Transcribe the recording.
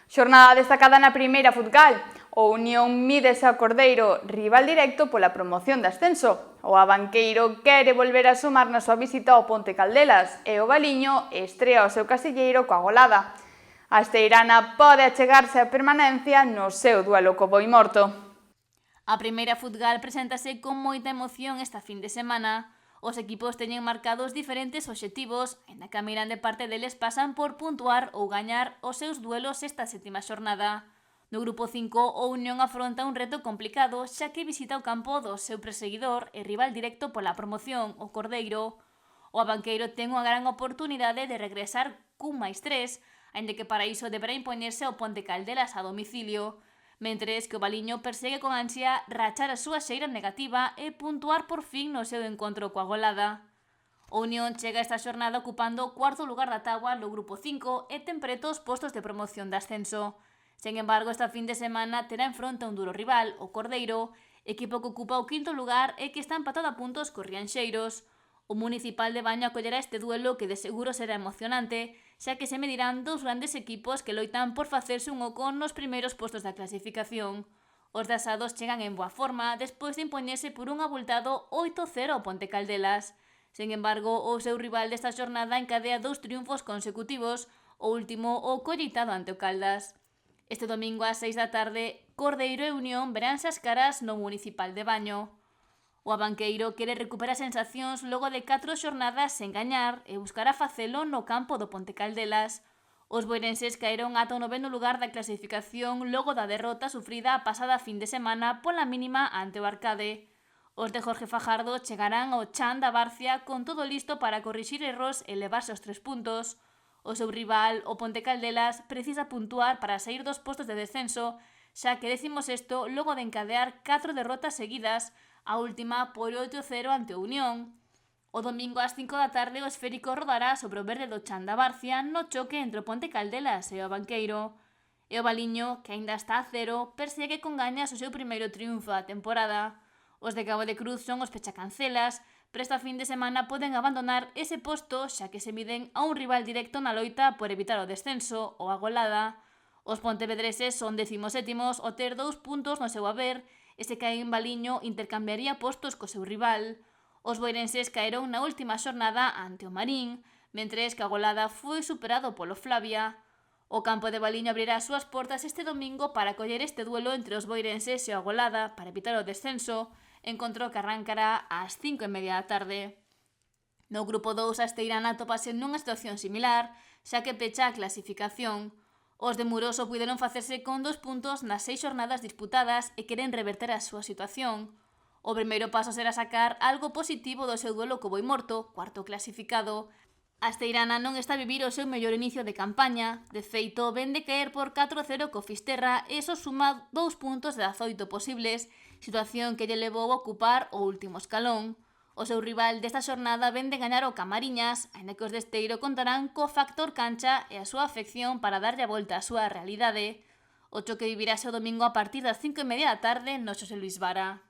Xornada destacada na primeira futgal. O Unión mídese ao Cordeiro, rival directo pola promoción de ascenso. O Abanqueiro quere volver a sumar na súa visita ao Ponte Caldelas e o Valiño estrea o seu casilleiro coa golada. A esteirana pode achegarse á permanencia no seu duelo co Boimorto. A primeira futgal preséntase con moita emoción esta fin de semana. Os equipos teñen marcados diferentes obxectivos, e na que a mirande parte deles pasan por puntuar ou gañar os seus duelos esta sétima xornada. No grupo 5, o Unión afronta un reto complicado, xa que visita o campo do seu perseguidor e rival directo pola promoción, o Cordeiro. O Abanqueiro ten unha gran oportunidade de regresar cun +3, aínda que para iso deberá impoñerse ao Ponte Caldelas a domicilio, mentres que o Valiño persegue con ansia rachar a súa xeira negativa e puntuar por fin no seu encontro coa golada. O Unión chega esta xornada ocupando o cuarto lugar da táboa no grupo 5 e ten preto os postos de promoción de ascenso. Sen embargo, esta fin de semana terá en fronte un duro rival, o Cordeiro, equipo que ocupa o quinto lugar e que está empatado a puntos cos rianxeiros. O Municipal de Baño acollerá este duelo que de seguro será emocionante, xa que se medirán dous grandes equipos que loitan por facerse un oco nos primeiros postos da clasificación. Os de Asados chegan en boa forma despois de impoñerse por un abultado 8-0 ao Ponte Caldelas. Sen embargo, o seu rival desta xornada encadea 2 triunfos consecutivos, o último o colleitado ante o Caldas. Este domingo ás 6 da tarde, Cordeiro e Unión veránse as caras no Municipal de Baño. O Abanqueiro quere recuperar sensacións logo de 4 xornadas sen gañar e buscará facelo no campo do Ponte Caldelas. Os boirenses caeron ata o 9º lugar da clasificación logo da derrota sufrida a pasada fin de semana pola mínima ante o Arcade. Os de Jorge Fajardo chegarán ao chan da Barcia con todo listo para corrixir erros e levarse os 3 puntos. O seu rival, o Ponte Caldelas, precisa puntuar para sair dos postos de descenso, xa que 16º logo de encadear 4 derrotas seguidas, a última por 8-0 ante o Unión. O domingo ás 5 da tarde o esférico rodará sobre o verde do chan da Barcia no choque entre o Ponte Caldelas e o Abanqueiro. E o Valiño, que aínda está a 0, persegue con gañas o seu primeiro triunfo da temporada. Os de Cabo de Cruz son os pechacancelas, pero esta fin de semana poden abandonar ese posto xa que se miden a un rival directo na loita por evitar o descenso ou a golada. Os pontevedreses son 17º ao ter 2 puntos no seu haber e se caen en Valiño intercambiaría postos co seu rival. Os boirenses caeron na última xornada ante o Marín, mentres que a golada foi superado polo Flavia. O campo de Valiño abrirá as súas portas este domingo para acoller este duelo entre os boirenses e a golada para evitar o descenso, encontro que arrancará ás 5:30 da tarde. No grupo 2, a esteirana atopase nunha situación similar, xa que pecha a clasificación. Os de Muroso puideron facerse con 2 puntos nas 6 xornadas disputadas e queren reverter a súa situación. O primeiro paso será sacar algo positivo do seu duelo co Boimorto, cuarto clasificado. A esteirana non está a vivir o seu mellor inicio de campaña. De feito, ven de caer por 4-0 co Fisterra e iso suma 2 puntos de 18 posibles, situación que lle levou a ocupar o último escalón. O seu rival desta xornada ven de gañar o Camariñas, aínda que os de Esteiro contarán co factor cancha e a súa afección para darlle a volta á súa realidade. O choque vivirase o domingo a partir das 5:30 da tarde no Xosé Luís Vara.